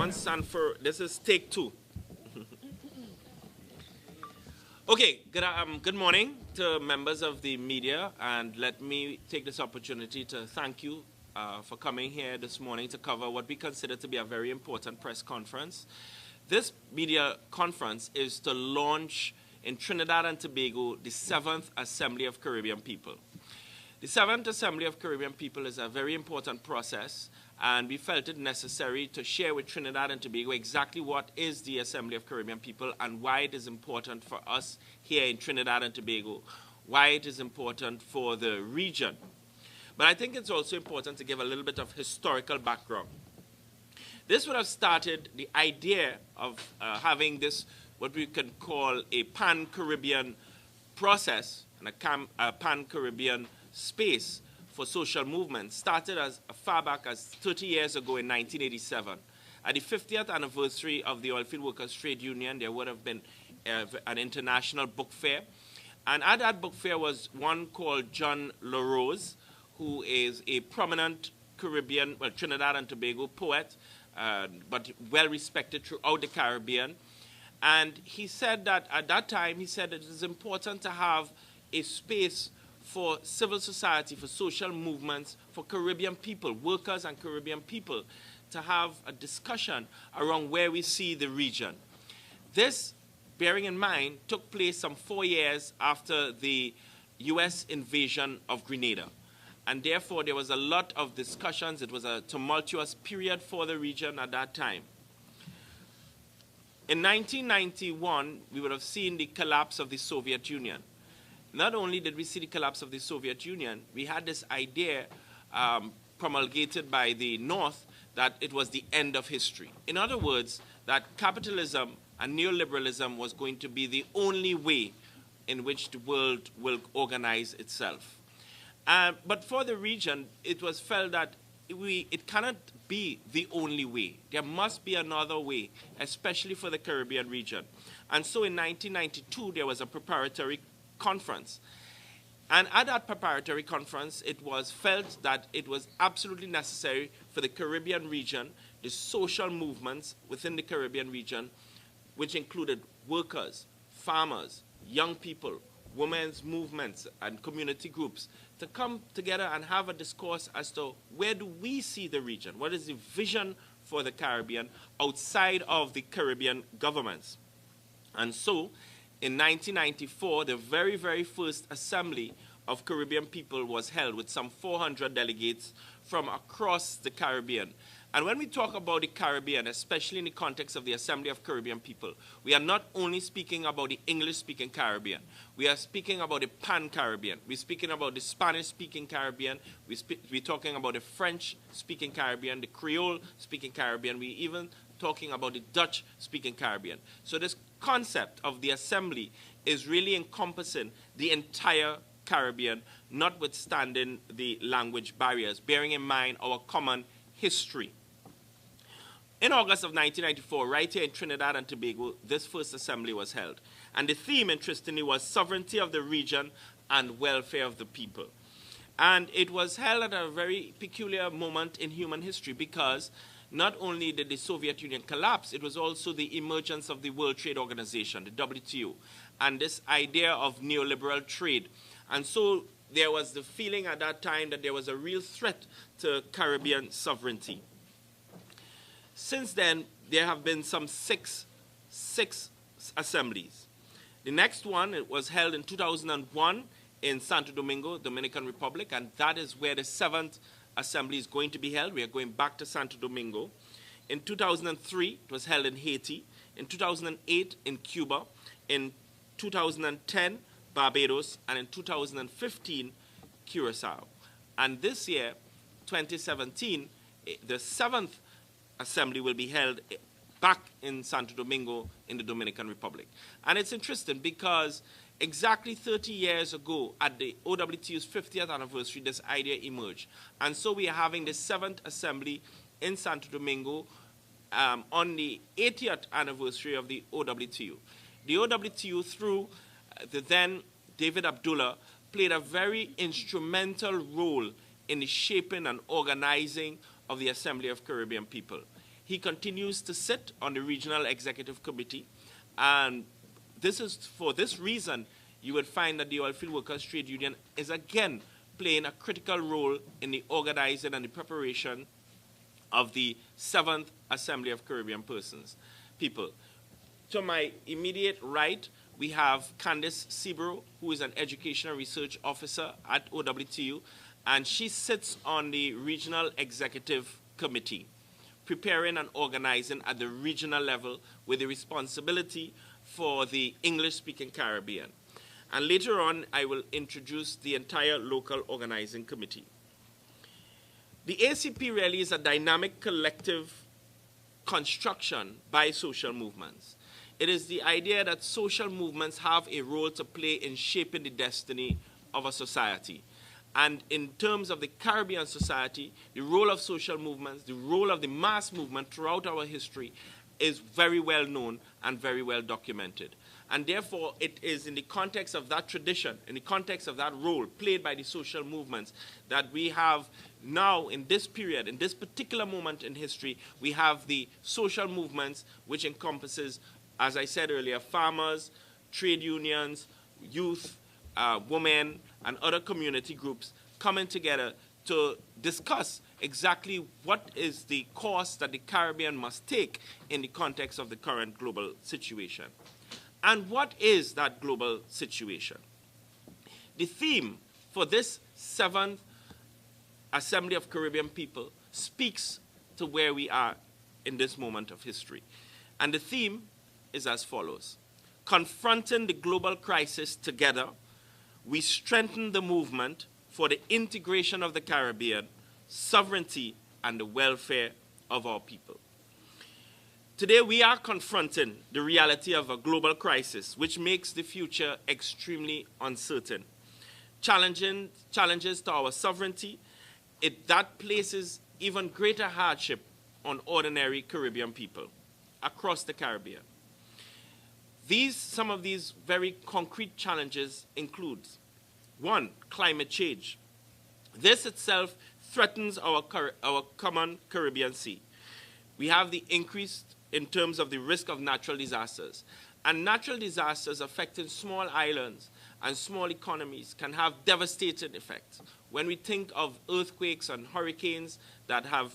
once and for, this is take two. Okay, good morning to members of the media, and let me take this opportunity to thank you for coming here this morning to cover what we consider to be a very important press conference. This media conference is to launch in Trinidad and Tobago the 7th Assembly of Caribbean People. The 7th Assembly of Caribbean People is a very important process, and we felt it necessary to share with Trinidad and Tobago exactly what is the Assembly of Caribbean People and why it is important for us here in Trinidad and Tobago, why it is important for the region. But I think it's also important to give a little bit of historical background. This would have started the idea of having this, what we can call a pan-Caribbean process and a pan-Caribbean space for social movement, started as far back as 30 years ago in 1987. At the 50th anniversary of the Oilfield Workers Trade Union, there would have been an international book fair. And at that book fair was one called John LaRose, who is a prominent Caribbean, well, Trinidad and Tobago poet, but well respected throughout the Caribbean. And he said that at that time, he said it is important to have a space for civil society, for social movements, for Caribbean people, workers and Caribbean people, to have a discussion around where we see the region. This, bearing in mind, took place some 4 years after the US invasion of Grenada. And therefore, there was a lot of discussions. It was a tumultuous period for the region at that time. In 1991, we would have seen the collapse of the Soviet Union. Not only did we see the collapse of the Soviet Union, we had this idea promulgated by the North that it was the end of history. In other words, that capitalism and neoliberalism was going to be the only way in which the world will organize itself. But for the region, it was felt that it cannot be the only way. There must be another way, especially for the Caribbean region. And so in 1992, there was a preparatory conference. And at that preparatory conference, it was felt that it was absolutely necessary for the Caribbean region, the social movements within the Caribbean region, which included workers, farmers, young people, women's movements, and community groups, to come together and have a discourse as to where do we see the region? What is the vision for the Caribbean outside of the Caribbean governments? And so, in 1994, the very, very first Assembly of Caribbean People was held with some 400 delegates from across the Caribbean. And when we talk about the Caribbean, especially in the context of the Assembly of Caribbean People, we are not only speaking about the English-speaking Caribbean. We are speaking about the Pan-Caribbean. We're speaking about the Spanish-speaking Caribbean. We're talking about the French-speaking Caribbean, the Creole-speaking Caribbean. We're even talking about the Dutch-speaking Caribbean. So this concept of the Assembly is really encompassing the entire Caribbean, notwithstanding the language barriers, bearing in mind our common history. In August of 1994, right here in Trinidad and Tobago, this first assembly was held. And the theme, interestingly, was sovereignty of the region and welfare of the people. And it was held at a very peculiar moment in human history because not only did the Soviet Union collapse, it was also the emergence of the World Trade Organization, the WTO, and this idea of neoliberal trade. And so there was the feeling at that time that there was a real threat to Caribbean sovereignty. Since then, there have been some six assemblies. The next one, it was held in 2001 in Santo Domingo, Dominican Republic, and that is where the 7th assembly is going to be held. We are going back to Santo Domingo. In 2003, it was held in Haiti. In 2008, in Cuba. In 2010, Barbados. And in 2015, Curacao. And this year, 2017, the 7th assembly will be held back in Santo Domingo in the Dominican Republic. And it's interesting because exactly 30 years ago, at the OWTO's 50th anniversary, this idea emerged. And so we are having the 7th assembly in Santo Domingo on the 80th anniversary of the OWTO. The OWTO, through the then David Abdullah, played a very instrumental role in the shaping and organizing of the Assembly of Caribbean People. He continues to sit on the Regional Executive Committee, and this is for this reason you would find that the Oilfield Workers Trade Union is again playing a critical role in the organizing and the preparation of the 7th Assembly of Caribbean People. To my immediate right, we have Candice Sebro, who is an Education and Research Officer at OWTU, and she sits on the Regional Executive Committee, preparing and organizing at the regional level with the responsibility for the English-speaking Caribbean. And later on, I will introduce the entire local organizing committee. The ACP really is a dynamic collective construction by social movements. It is the idea that social movements have a role to play in shaping the destiny of a society. And in terms of the Caribbean society, the role of social movements, the role of the mass movement throughout our history is very well known and very well documented. And therefore, it is in the context of that tradition, in the context of that role played by the social movements, that we have now, in this period, in this particular moment in history, we have the social movements, which encompasses, as I said earlier, farmers, trade unions, youth, women, and other community groups coming together to discuss exactly what is the course that the Caribbean must take in the context of the current global situation. And what is that global situation? The theme for this 7th Assembly of Caribbean People speaks to where we are in this moment of history. And the theme is as follows: confronting the global crisis together, we strengthen the movement for the integration of the Caribbean, sovereignty, and the welfare of our people. Today, we are confronting the reality of a global crisis, which makes the future extremely uncertain. Challenges to our sovereignty, that places even greater hardship on ordinary Caribbean people across the Caribbean. Some of these very concrete challenges include: 1, climate change. This itself threatens our common Caribbean Sea. We have the increase in terms of the risk of natural disasters. And natural disasters affecting small islands and small economies can have devastating effects. When we think of earthquakes and hurricanes that have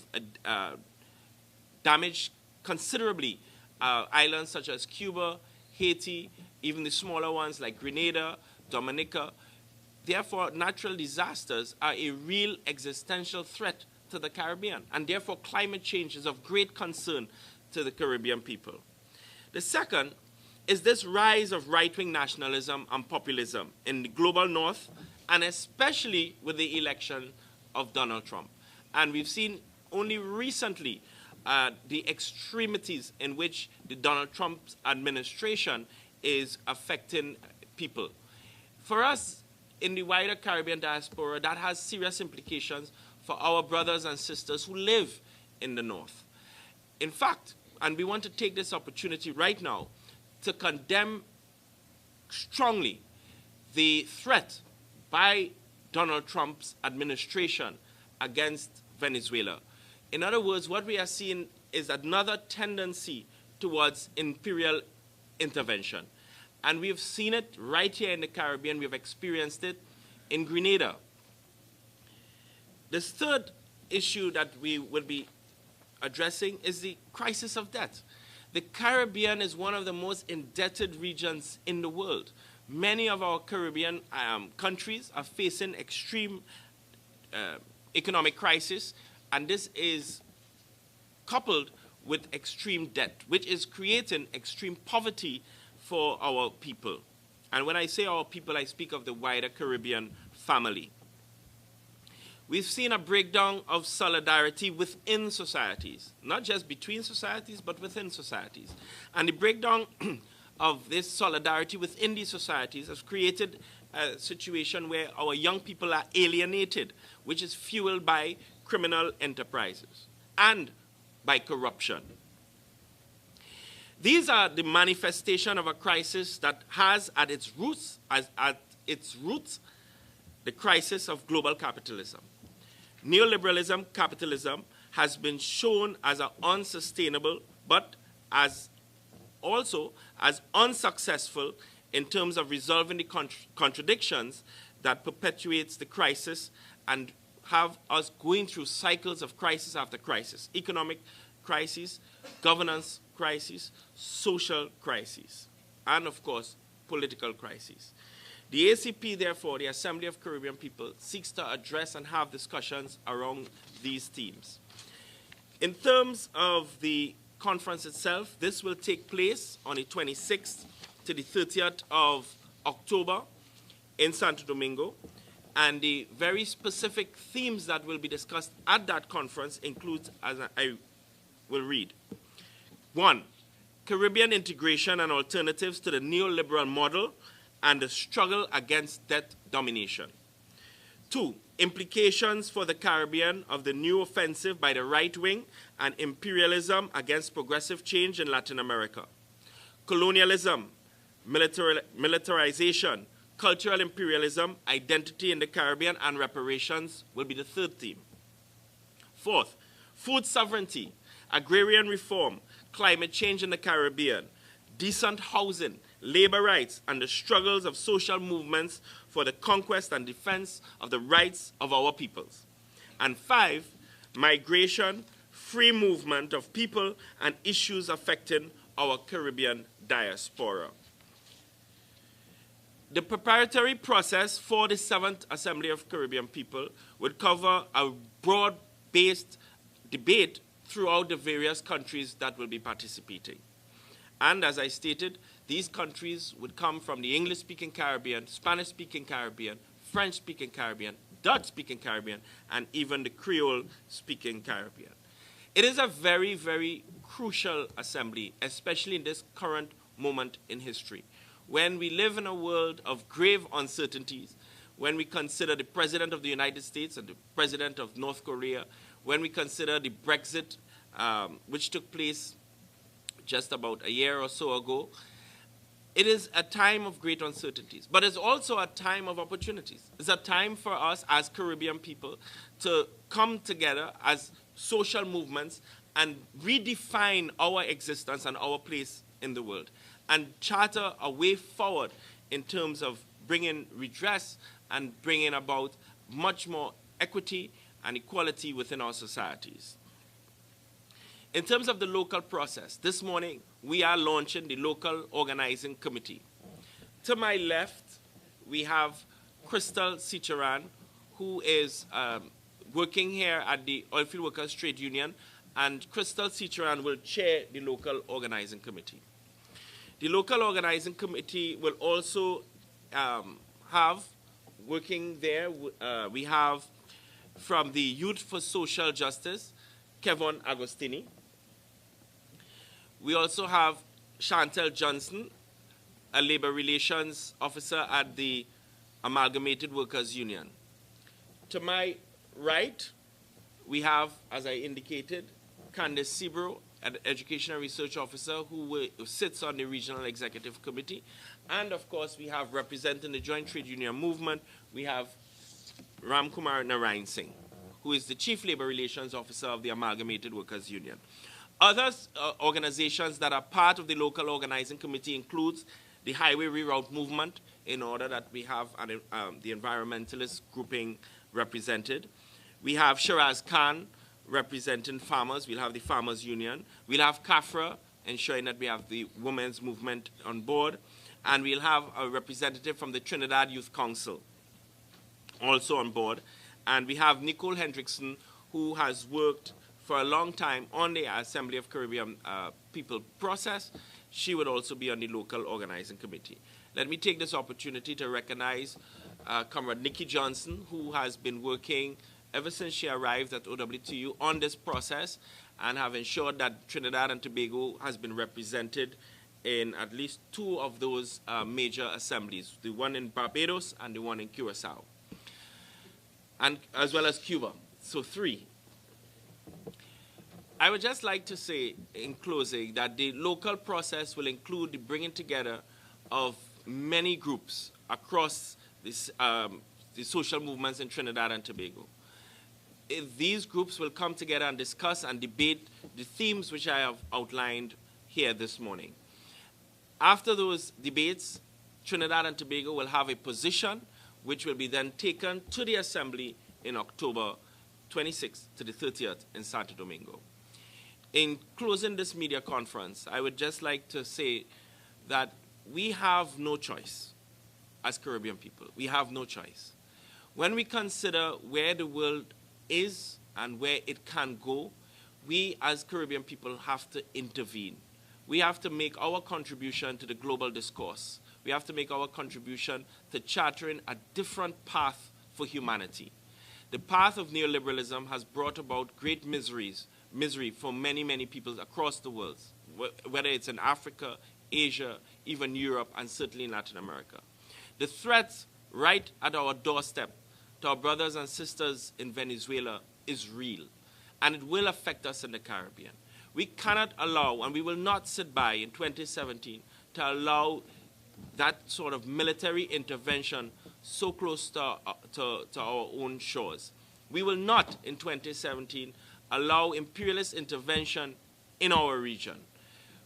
damaged considerably islands such as Cuba, Haiti, even the smaller ones like Grenada, Dominica. Therefore, natural disasters are a real existential threat to the Caribbean, and therefore climate change is of great concern to the Caribbean people. The second is this rise of right-wing nationalism and populism in the global north, and especially with the election of Donald Trump. And we've seen only recently the extremities in which the Donald Trump administration is affecting people. For us, in the wider Caribbean diaspora, that has serious implications for our brothers and sisters who live in the north. In fact, and we want to take this opportunity right now to condemn strongly the threat by Donald Trump's administration against Venezuela. In other words, what we are seeing is another tendency towards imperial intervention. And we've seen it right here in the Caribbean. We've experienced it in Grenada. The third issue that we will be addressing is the crisis of debt. The Caribbean is one of the most indebted regions in the world. Many of our Caribbean countries are facing extreme economic crisis, and this is coupled with extreme debt, which is creating extreme poverty for our people. And when I say our people, I speak of the wider Caribbean family. We've seen a breakdown of solidarity within societies, not just between societies, but within societies. And the breakdown of this solidarity within these societies has created a situation where our young people are alienated, which is fueled by criminal enterprises and by corruption. These are the manifestation of a crisis that has at its roots the crisis of global capitalism. Neoliberalism, capitalism, has been shown as unsustainable, but as also as unsuccessful in terms of resolving the contradictions that perpetuates the crisis and have us going through cycles of crisis after crisis: economic crisis, governance crisis, social crisis, and of course, political crisis. The ACP, therefore, the Assembly of Caribbean People, seeks to address and have discussions around these themes. In terms of the conference itself, this will take place on the 26th to the 30th of October in Santo Domingo, and the very specific themes that will be discussed at that conference includes, as I will read: 1. Caribbean integration and alternatives to the neoliberal model and the struggle against debt domination. 2. Implications for the Caribbean of the new offensive by the right wing and imperialism against progressive change in Latin America. Colonialism, militarization, cultural imperialism, identity in the Caribbean, and reparations will be the third theme. 4th, food sovereignty, agrarian reform, climate change in the Caribbean, decent housing, labor rights, and the struggles of social movements for the conquest and defense of the rights of our peoples. And 5, migration, free movement of people, and issues affecting our Caribbean diaspora. The preparatory process for the 7th Assembly of Caribbean People would cover a broad-based debate throughout the various countries that will be participating. And as I stated, these countries would come from the English-speaking Caribbean, Spanish-speaking Caribbean, French-speaking Caribbean, Dutch-speaking Caribbean, and even the Creole-speaking Caribbean. It is a very, very crucial assembly, especially in this current moment in history, when we live in a world of grave uncertainties, when we consider the President of the United States and the President of North Korea, when we consider the Brexit, which took place just about a year or so ago. It is a time of great uncertainties, but it's also a time of opportunities. It's a time for us as Caribbean people to come together as social movements and redefine our existence and our place in the world, and charter a way forward in terms of bringing redress and bringing about much more equity and equality within our societies. In terms of the local process, this morning we are launching the local organizing committee. To my left, we have Crystal Sicharan, who is working here at the Oilfield Workers Trade Union, and Crystal Sicharan will chair the local organizing committee. The local organizing committee will also have, working there, we have from the Youth for Social Justice, Kevin Agostini. We also have Chantel Johnson, a labor relations officer at the Amalgamated Workers Union. To my right, we have, as I indicated, Candice Sebro, an education and research officer who sits on the Regional Executive Committee. And of course, we have representing the Joint Trade Union Movement, we have Ram Kumar Narayan Singh, who is the Chief Labor Relations Officer of the Amalgamated Workers Union. Other organizations that are part of the local organizing committee includes the Highway Reroute Movement, in order that we have the environmentalist grouping represented. We have Shiraz Khan representing farmers. We'll have the Farmers Union. We'll have CAFRA, ensuring that we have the women's movement on board. And we'll have a representative from the Trinidad Youth Council also on board. And we have Nicole Hendrickson, who has worked for a long time on the Assembly of Caribbean People process. She would also be on the local organizing committee. Let me take this opportunity to recognize Comrade Nikki Johnson, who has been working ever since she arrived at OWTU on this process and have ensured that Trinidad and Tobago has been represented in at least 2 of those major assemblies, the one in Barbados and the one in Curacao, and as well as Cuba, so 3. I would just like to say in closing that the local process will include the bringing together of many groups across this, the social movements in Trinidad and Tobago. these groups will come together and discuss and debate the themes which I have outlined here this morning. After those debates, Trinidad and Tobago will have a position which will be then taken to the Assembly in October 26th to the 30th in Santo Domingo. In closing this media conference, I would just like to say that we have no choice as Caribbean people. We have no choice. When we consider where the world is and where it can go, we as Caribbean people have to intervene. We have to make our contribution to the global discourse. We have to make our contribution to chartering a different path for humanity. The path of neoliberalism has brought about great misery for many, many people across the world, whether it's in Africa, Asia, even Europe, and certainly in Latin America. The threat right at our doorstep to our brothers and sisters in Venezuela is real, and it will affect us in the Caribbean. We cannot allow, and we will not sit by in 2017 to allow that sort of military intervention so close to our own shores. We will not, in 2017, allow imperialist intervention in our region.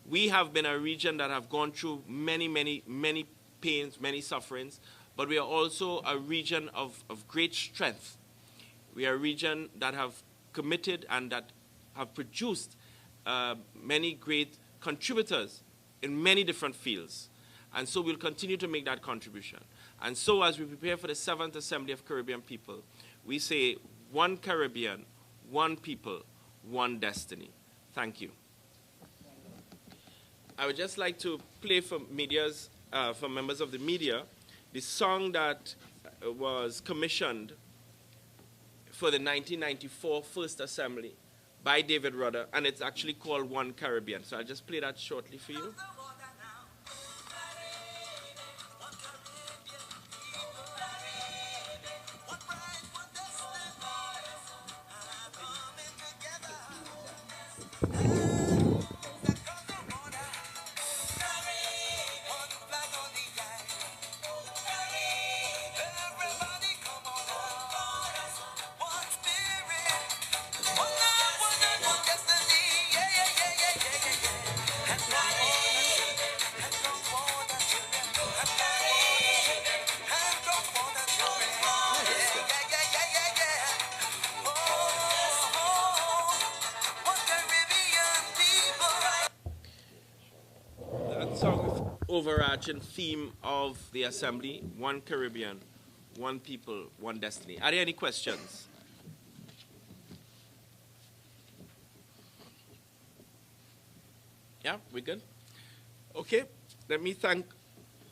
We have been a region that have gone through many, many, many pains, many sufferings, but we are also a region of great strength. We are a region that have committed and that have produced many great contributors in many different fields. And so we'll continue to make that contribution. And so as we prepare for the 7th Assembly of Caribbean People, we say one Caribbean, one people, one destiny. Thank you. I would just like to play for for members of the media, the song that was commissioned for the 1994 First Assembly by David Rudder, and it's actually called One Caribbean. So I'll just play that shortly for you. Overarching theme of the Assembly, one Caribbean, one people, one destiny. Are there any questions? Yeah, we good? Okay, let me thank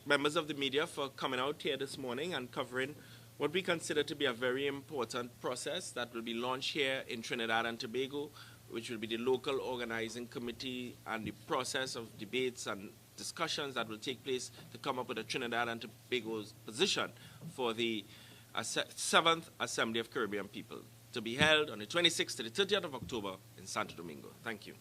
members of the media for coming out here this morning and covering what we consider to be a very important process that will be launched here in Trinidad and Tobago, which will be the local organizing committee and the process of debates and discussions that will take place to come up with a Trinidad and Tobago's position for the 7th Assembly of Caribbean People, to be held on the 26th to the 30th of October in Santo Domingo. Thank you.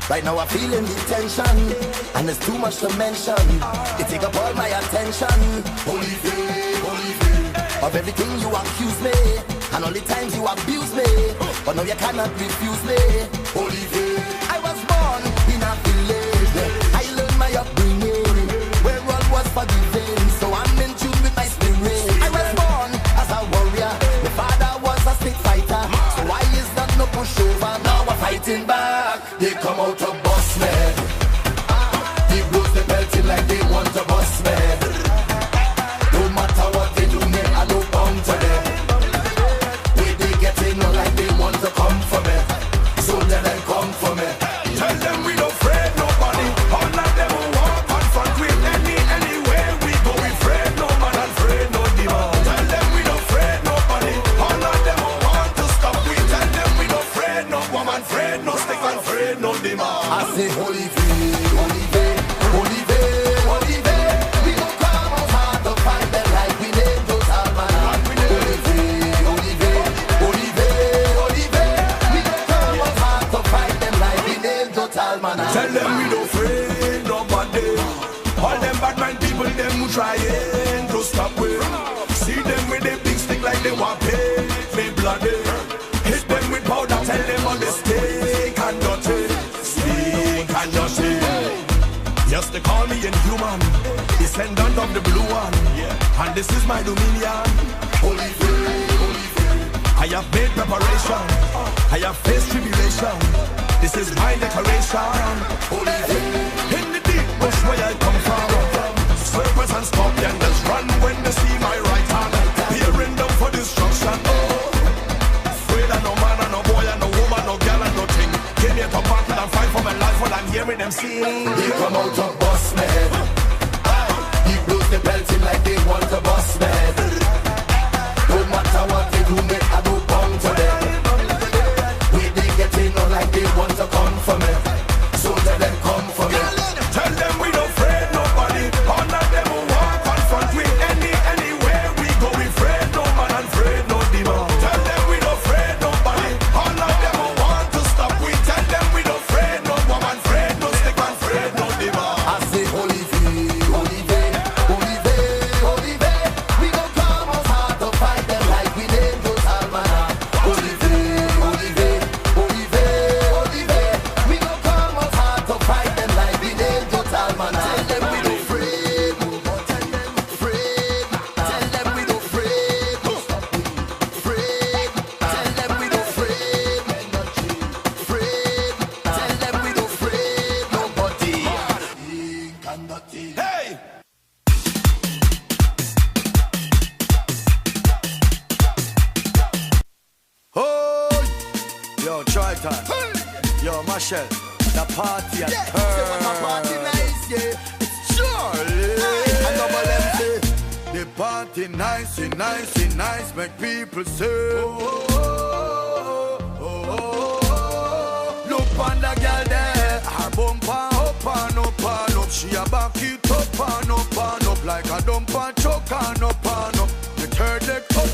Right now I'm feeling the tension, and there's too much to mention. It take up all my attention. Holy faith, of everything you accuse me, and all the times you abuse me, but now you cannot refuse me. Holy faith, I was born in a village. I learned my upbringing, where all was forgiven. So I'm in tune with my bust me. The blues they belting like they want to bust me. No matter what they do, me I no bound to them. Way they get in like they want to come for me. So let them come for me. Tell them we don't afraid nobody. All of them will walk on front with anywhere we go. We afraid no man and afraid no demon. Tell them we don't afraid nobody. All of them will want to stop. We tell them we don't afraid no woman, afraid no stick and afraid no demon. I say holy V, holy V, holy V, holy V. We gon' come out hard to fight them like we name total man. Holy V, holy V, holy V, holy V. We gon' come out hard to fight them like we name total man. Tell them we don't afraid nobody. All them bad mind people, them who trying to stop we. See them with a big stick like they want pay me bloody. Hit them with powder, tell them on the stick and dirty. Stick and dirty. Yes, they call me inhuman, descendant of the blue one. And this is my dominion. Holy V, holy V. I have made preparation, I have faced tribulation. This is my declaration. Holy V. In the deep bush where I come from, serpents and scorpions just run when they see my right hand. Peering down for destruction. Oh, afraid of no man and no boy and no woman, no girl and no thing. Came here to battle and fight for my life while I'm hearing them sing. They come out to bust me. The blues they belting like they want to bust me. No matter what they do, me I do bound to them. Way they get in like they want to come for me. So let them come for me. Tell them we don't afraid nobody. All of them will walk on front with anywhere we go. We afraid no man and afraid no demon. Tell them we don't afraid nobody. All of them will want to stop. We tell them we don't afraid no woman, afraid no stick and afraid no demon. I say holy V, holy V, holy V, holy V. We gon' come out hard to fight them like we name total man. Holy V, holy V, holy V, holy V. We gon' come out hard to fight them like we name total man. Tell them we don't afraid, tell them afraid. Tell them we don't afraid, afraid. Tell them we don't afraid, afraid. Tell them we don't afraid nobody. Hey! Oh, yo, try time. Yo, Marshall, the party at Party nice, yeah. It's Charlie. I know what them say. the party nice, nice, nice, make people say, oh, oh, oh, oh, oh. Look on the girl there, her bumper up, she a back it up, like a dumper choke up, the third leg up.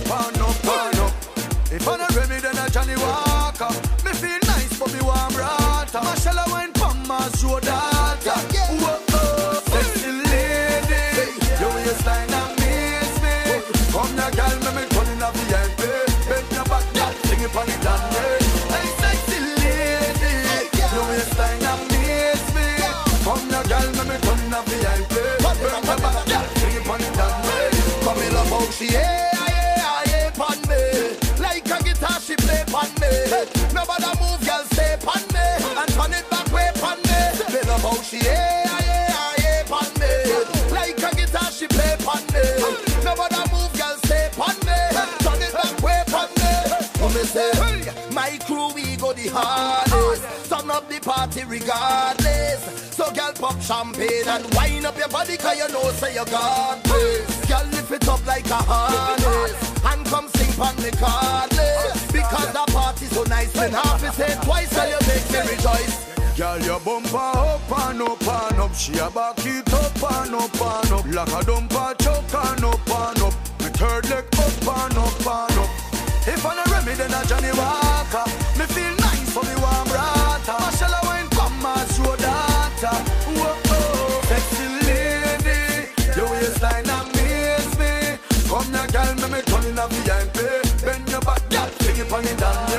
If I not Remy, then I Johnny Walker. Me feel nice, but me warm rata. Marshall, I went from my show data. Whoa, oh, sexy lady, your waistline amaze me. Come now, girl, me turn in a VIP. Bend your back, girl, sing it on it and hey, sexy lady, your waistline amaze me. Come now, girl, me turn in a VIP. Bend your back, girl, sing it on it and come in love how she pan me. Like a guitar she play pan me. Nobody move, girl, stay pan me. And turn it back way pan me. Me love how she pan me. Like a guitar she play pan me. Nobody move, girl, stay pan me. Turn it back way pan me. Me say, my crew we go the hardest. Turn up the party regardless. So girl pop champagne and wind up your body, cause you know say you got this. Girl lift it up like a harness and come sing pan me cardless. Because the party so nice when half is said twice, so you make me rejoice. Girl, your bumper up and up. She a back it up and up. Like a dumper choke and up. My third leg up and up. If I not Remy, then I Johnny Walker. Me feel nice for me warm rata. Marshall, I went come as your data. Whoa, oh, sexy lady, your waistline amaze me. Come now, girl, me turn in a VIP. Bend your back, girl, sing it on it and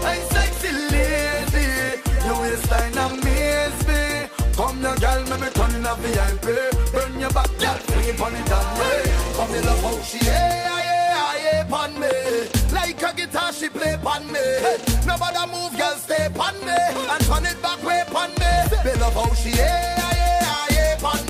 hey, sexy lady, your waistline amaze me. Come now, girl, me turn in a VIP. Bend your back, girl, sing it on it and come in love how she pan me. Like a guitar she play pan me. Nobody move, girl, stay stay pon me and turn it back way pon me. They love how she is.